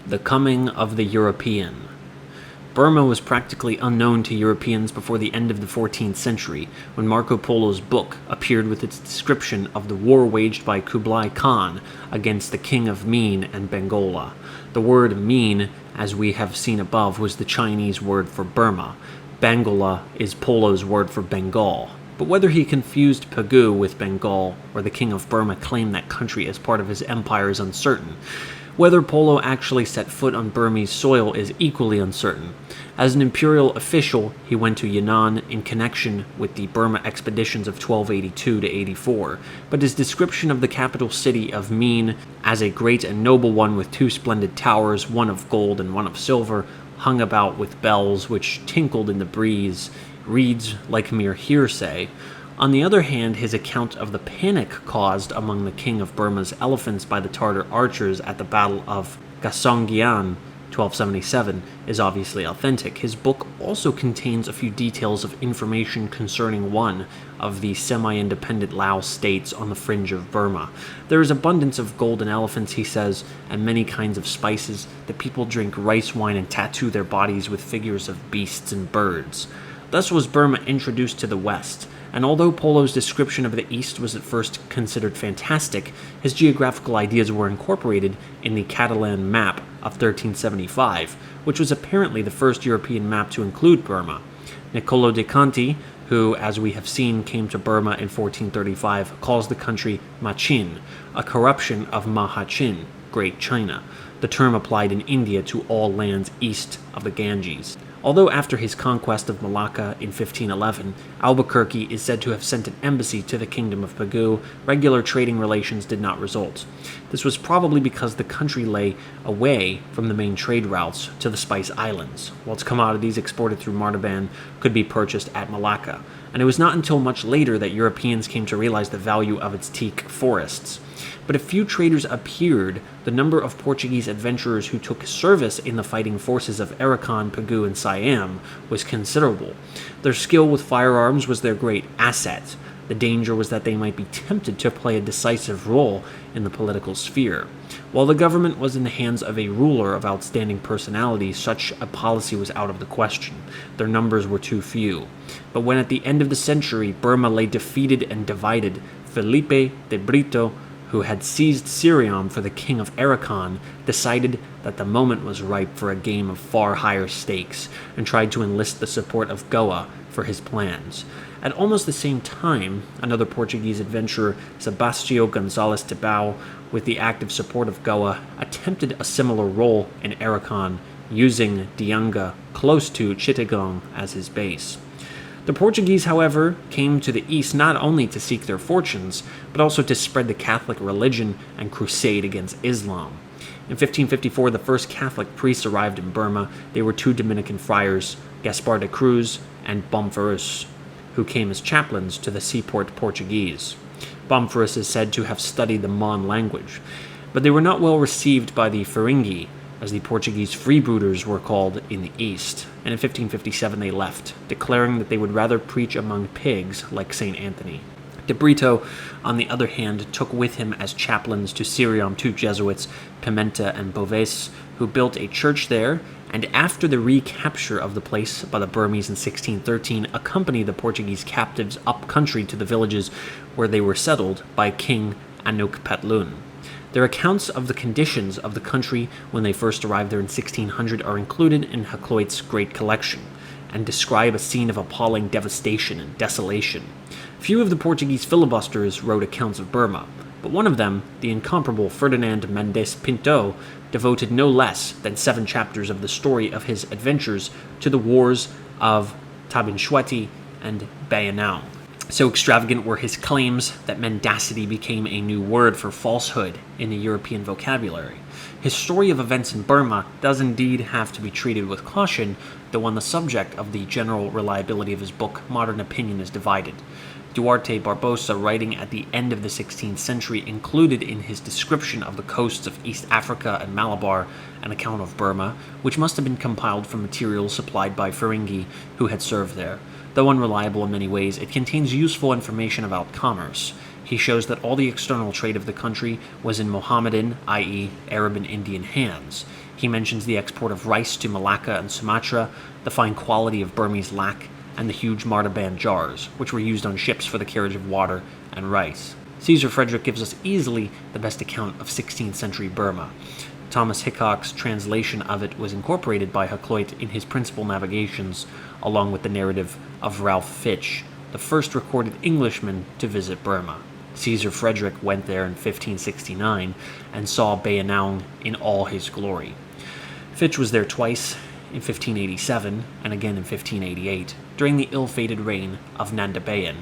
The coming of the European. Burma was practically unknown to Europeans before the end of the 14th century, when Marco Polo's book appeared with its description of the war waged by Kublai Khan against the king of Mien and Bengola. The word Mien, as we have seen above, was the Chinese word for Burma. Bengola is Polo's word for Bengal. But whether he confused Pegu with Bengal or the king of Burma claimed that country as part of his empire is uncertain. Whether Polo actually set foot on Burmese soil is equally uncertain. As an imperial official, he went to Yan'an in connection with the Burma expeditions of 1282 to 84, but his description of the capital city of Mien as a great and noble one with two splendid towers, one of gold and one of silver, hung about with bells which tinkled in the breeze, reads like mere hearsay. On the other hand, his account of the panic caused among the king of Burma's elephants by the Tartar archers at the Battle of Gasongyan, 1277, is obviously authentic. His book also contains a few details of information concerning one of the semi-independent Lao states on the fringe of Burma. There is abundance of golden elephants, he says, and many kinds of spices. The people drink rice wine and tattoo their bodies with figures of beasts and birds. Thus was Burma introduced to the West, and although Polo's description of the East was at first considered fantastic, his geographical ideas were incorporated in the Catalan map of 1375, which was apparently the first European map to include Burma. Niccolo de Conti, who, as we have seen, came to Burma in 1435, calls the country Machin, a corruption of Mahachin, Great China, the term applied in India to all lands east of the Ganges. Although after his conquest of Malacca in 1511, Albuquerque is said to have sent an embassy to the kingdom of Pegu, regular trading relations did not result. This was probably because the country lay away from the main trade routes to the Spice Islands, whilst commodities exported through Martaban could be purchased at Malacca, and it was not until much later that Europeans came to realize the value of its teak forests. But if few traders appeared, the number of Portuguese adventurers who took service in the fighting forces of Arakan, Pegu, and Siam was considerable. Their skill with firearms was their great asset. The danger was that they might be tempted to play a decisive role in the political sphere. While the government was in the hands of a ruler of outstanding personality, such a policy was out of the question. Their numbers were too few. But when at the end of the century Burma lay defeated and divided, Felipe de Brito, who had seized Siam for the king of Arakan, decided that the moment was ripe for a game of far higher stakes, and tried to enlist the support of Goa for his plans. At almost the same time, another Portuguese adventurer, Sebastião Gonzalez Tibau, with the active support of Goa, attempted a similar role in Arakan, using Dianga close to Chittagong as his base. The Portuguese, however, came to the east not only to seek their fortunes, but also to spread the Catholic religion and crusade against Islam. In 1554, the first Catholic priests arrived in Burma. They were two Dominican friars, Gaspar de Cruz and Bomforus, who came as chaplains to the seaport Portuguese. Bomforus is said to have studied the Mon language, but they were not well received by the Feringhi, as the Portuguese freebooters were called in the East, and in 1557 they left, declaring that they would rather preach among pigs like St. Anthony. De Brito, on the other hand, took with him as chaplains to Siam two Jesuits, Pimenta and Boves, who built a church there, and after the recapture of the place by the Burmese in 1613, accompanied the Portuguese captives up country to the villages where they were settled by King Anuk Patlun. Their accounts of the conditions of the country when they first arrived there in 1600 are included in Hakluyt's great collection, and describe a scene of appalling devastation and desolation. Few of the Portuguese filibusters wrote accounts of Burma, but one of them, the incomparable Ferdinand Mendes Pinto, devoted no less than 7 chapters of the story of his adventures to the wars of Tabinshweti and Bayanao. So extravagant were his claims that mendacity became a new word for falsehood in the European vocabulary. His story of events in Burma does indeed have to be treated with caution, though on the subject of the general reliability of his book, modern opinion is divided. Duarte Barbosa, writing at the end of the 16th century, included in his description of the coasts of East Africa and Malabar an account of Burma, which must have been compiled from materials supplied by Feringhi who had served there. Though unreliable in many ways, it contains useful information about commerce. He shows that all the external trade of the country was in Mohammedan, i.e., Arab and Indian hands. He mentions the export of rice to Malacca and Sumatra, the fine quality of Burmese lac, and the huge martaban jars, which were used on ships for the carriage of water and rice. Caesar Frederick gives us easily the best account of 16th century Burma. Thomas Hickok's translation of it was incorporated by Hakluyt in his principal navigations, along with the narrative of Ralph Fitch, the first recorded Englishman to visit Burma. Caesar Frederick went there in 1569 and saw Bayanang in all his glory. Fitch was there twice, in 1587 and again in 1588, during the ill-fated reign of Nanda Bayan.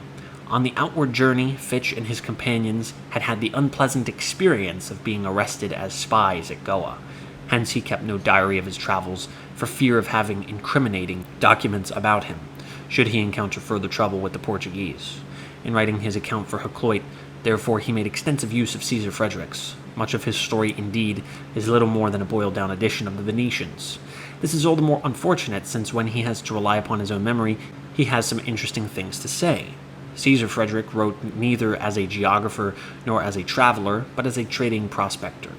On the outward journey, Fitch and his companions had had the unpleasant experience of being arrested as spies at Goa. Hence he kept no diary of his travels for fear of having incriminating documents about him, should he encounter further trouble with the Portuguese. In writing his account for Hakluyt, therefore, he made extensive use of Caesar Frederick's. Much of his story, indeed, is little more than a boiled-down edition of the Venetians. This is all the more unfortunate, since when he has to rely upon his own memory, he has some interesting things to say. Caesar Frederick wrote neither as a geographer nor as a traveler, but as a trading prospector.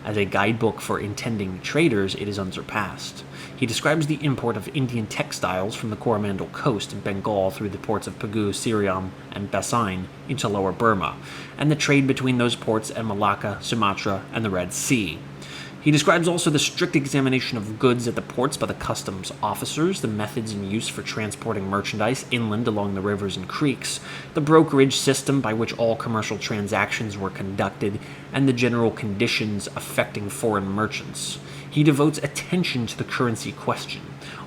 As a guidebook for intending traders, it is unsurpassed. He describes the import of Indian textiles from the Coromandel coast in Bengal through the ports of Pagu, Siriam, and Bassein into lower Burma, and the trade between those ports and Malacca, Sumatra, and the Red Sea. He describes also the strict examination of goods at the ports by the customs officers, the methods in use for transporting merchandise inland along the rivers and creeks, the brokerage system by which all commercial transactions were conducted, and the general conditions affecting foreign merchants. He devotes attention to the currency question.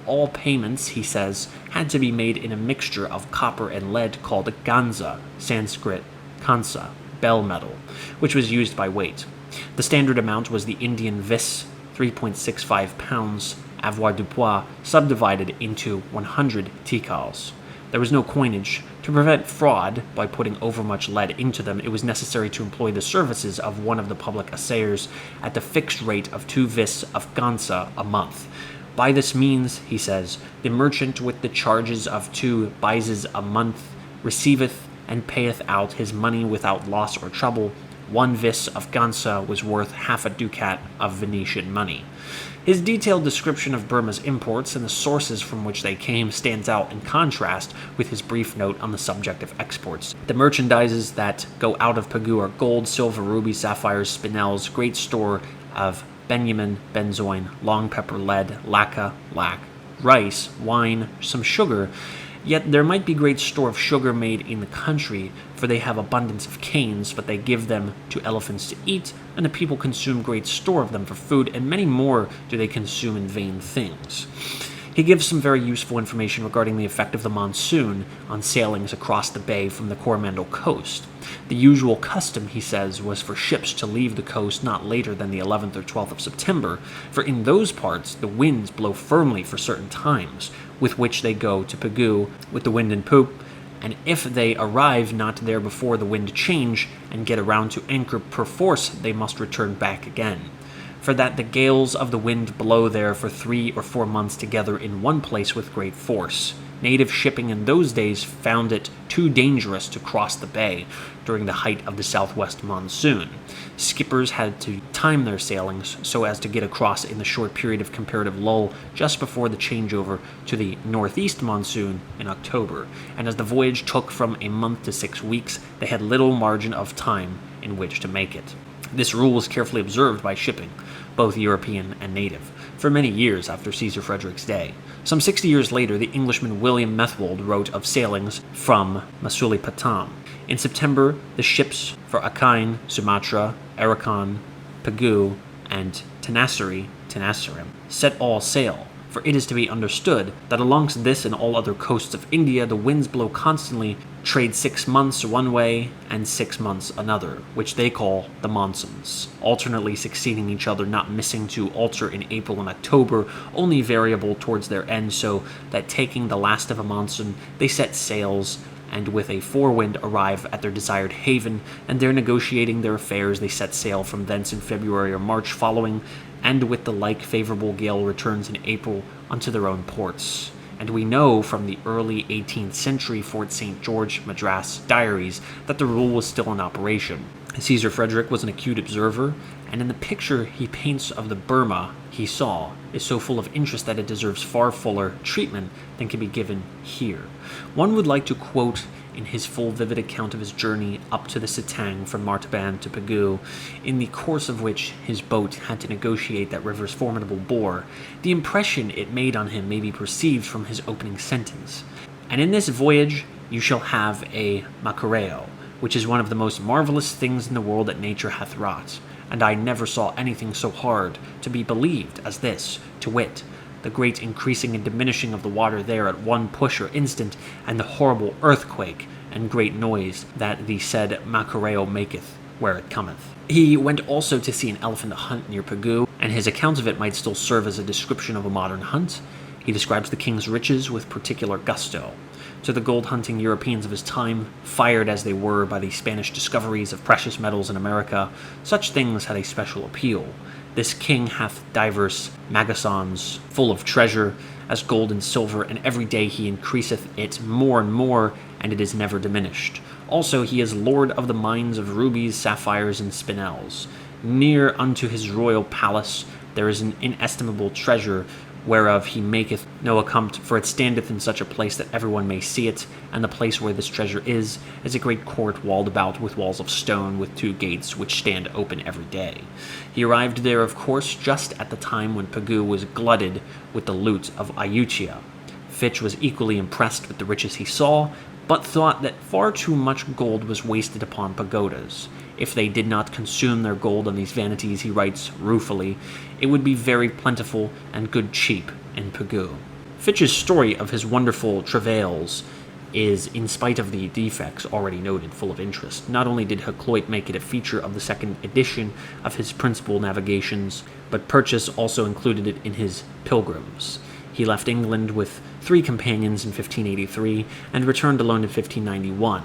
All payments, he says, had to be made in a mixture of copper and lead called ganza, Sanskrit kansa, bell metal, which was used by weight. The standard amount was the Indian vis, 3.65 pounds, avoirdupois, subdivided into 100 tikals. There was no coinage. To prevent fraud by putting overmuch lead into them, it was necessary to employ the services of one of the public assayers at the fixed rate of 2 vis of gansa a month. By this means, he says, the merchant with the charges of 2 bises a month receiveth and payeth out his money without loss or trouble. 1 vis of gansa was worth half a ducat of Venetian money. His detailed description of Burma's imports and the sources from which they came stands out in contrast with his brief note on the subject of exports. The merchandises that go out of Pagu are gold, silver, rubies, sapphires, spinels, great store of benjamin, benzoin, long pepper, lead, lacquer, lac, rice, wine, some sugar. Yet there might be great store of sugar made in the country, for they have abundance of canes, but they give them to elephants to eat, and the people consume great store of them for food, and many more do they consume in vain things. He gives some very useful information regarding the effect of the monsoon on sailings across the bay from the Coromandel coast. The usual custom, he says, was for ships to leave the coast not later than the 11th or 12th of September, for in those parts the winds blow firmly for certain times, with which they go to Pagu with the wind and poop, and if they arrive not there before the wind change and get around to anchor perforce, they must return back again. For that the gales of the wind blow there for 3 or 4 months together in one place with great force. Native shipping in those days found it too dangerous to cross the bay during the height of the southwest monsoon. Skippers had to time their sailings so as to get across in the short period of comparative lull just before the changeover to the northeast monsoon in October, and as the voyage took from a month to 6 weeks, they had little margin of time in which to make it. This rule was carefully observed by shipping, both European and native, for many years after Caesar Frederick's day. Some 60 years later, the Englishman William Methwold wrote of sailings from Masulipatam. In September, the ships for Akain, Sumatra, Arakan, Pagu, and Tenasserim set all sail, for it is to be understood that alongst this and all other coasts of India the winds blow constantly, trade 6 months one way and 6 months another, which they call the monsoons, alternately succeeding each other, not missing to alter in April and October, only variable towards their end, so that taking the last of a monsoon, they set sails, and with a forewind arrive at their desired haven, and there negotiating their affairs, they set sail from thence in February or March following, and with the like favorable gale returns in April unto their own ports. and we know from the early 18th century Fort St. George Madras diaries that the rule was still in operation. Caesar Frederick was an acute observer, and in the picture he paints of the Burma he saw is so full of interest that it deserves far fuller treatment than can be given here. One would like to quote in his full vivid account of his journey up to the Sitang from Martaban to Pegu, in the course of which his boat had to negotiate that river's formidable bore. The impression it made on him may be perceived from his opening sentence. And in this voyage you shall have a macareo, which is one of the most marvelous things in the world that nature hath wrought, and I never saw anything so hard to be believed as this, to wit, the great increasing and diminishing of the water there at one push or instant, and the horrible earthquake and great noise that the said macareo maketh where it cometh. He went also to see an elephant hunt near Pegu, and his account of it might still serve as a description of a modern hunt. He describes the king's riches with particular gusto. To the gold-hunting Europeans of his time, fired as they were by the Spanish discoveries of precious metals in America, such things had a special appeal. This king hath divers magasons full of treasure, as gold and silver, and every day he increaseth it more and more, and it is never diminished. Also he is lord of the mines of rubies, sapphires, and spinels. Near unto his royal palace there is an inestimable treasure, whereof he maketh no account, for it standeth in such a place that everyone may see it, and the place where this treasure is a great court walled about with walls of stone, with 2 gates which stand open every day. He arrived there, of course, just at the time when Pegu was glutted with the loot of Ayutthaya. Fitch was equally impressed with the riches he saw, but thought that far too much gold was wasted upon pagodas. If they did not consume their gold on these vanities, he writes ruefully, it would be very plentiful and good cheap in Pegu. Fitch's story of his wonderful travails is, in spite of the defects already noted, full of interest. Not only did Hakluyt make it a feature of the second edition of his principal navigations, but Purchas also included it in his Pilgrims. He left England with 3 companions in 1583 and returned alone in 1591,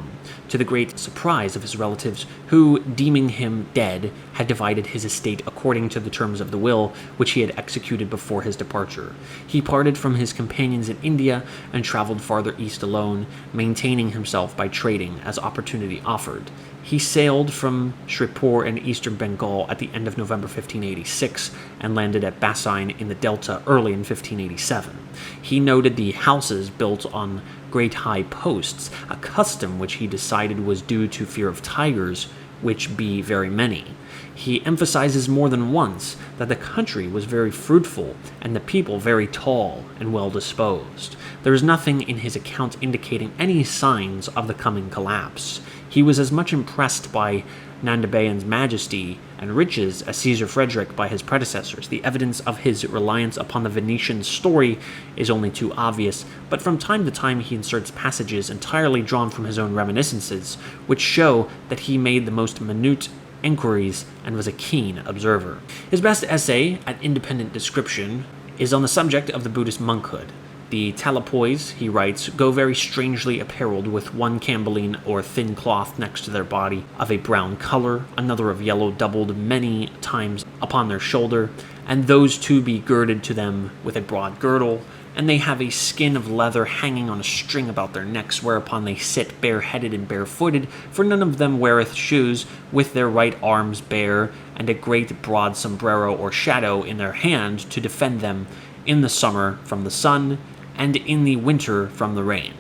to the great surprise of his relatives, who, deeming him dead, had divided his estate according to the terms of the will which he had executed before his departure. He parted from his companions in India and traveled farther east alone, maintaining himself by trading as opportunity offered. He sailed from Shripur in eastern Bengal at the end of November 1586 and landed at Bassein in the Delta early in 1587. He noted the houses built on great high posts, a custom which he decided was due to fear of tigers, which be very many. He emphasizes more than once that the country was very fruitful and the people very tall and well disposed. There is nothing in his account indicating any signs of the coming collapse. He was as much impressed by Nandabayan's majesty and riches as Caesar Frederick by his predecessors. The evidence of his reliance upon the Venetian story is only too obvious, but from time to time he inserts passages entirely drawn from his own reminiscences, which show that he made the most minute inquiries and was a keen observer. His best essay at independent description is on the subject of the Buddhist monkhood. The Talapoys, he writes, go very strangely apparelled, with one cambeline or thin cloth next to their body of a brown color, another of yellow doubled many times upon their shoulder, and those 2 be girded to them with a broad girdle, and they have a skin of leather hanging on a string about their necks, whereupon they sit bareheaded and barefooted, for none of them weareth shoes, with their right arms bare, and a great broad sombrero or shadow in their hand to defend them in the summer from the sun, and in the winter from the rain.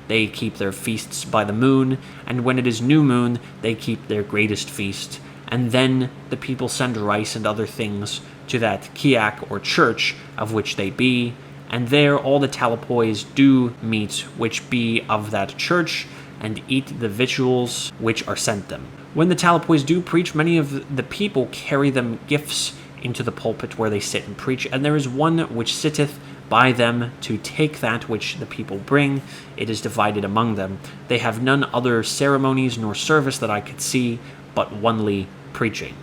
They keep their feasts by the moon, and when it is new moon, they keep their greatest feast, and then the people send rice and other things to that kiak or church of which they be, and there all the Talapoys do meet which be of that church, and eat the victuals which are sent them. When the Talapoys do preach, many of the people carry them gifts into the pulpit where they sit and preach, and there is one which sitteth by them to take that which the people bring. It is divided among them. They have none other ceremonies nor service that I could see, but onely preaching.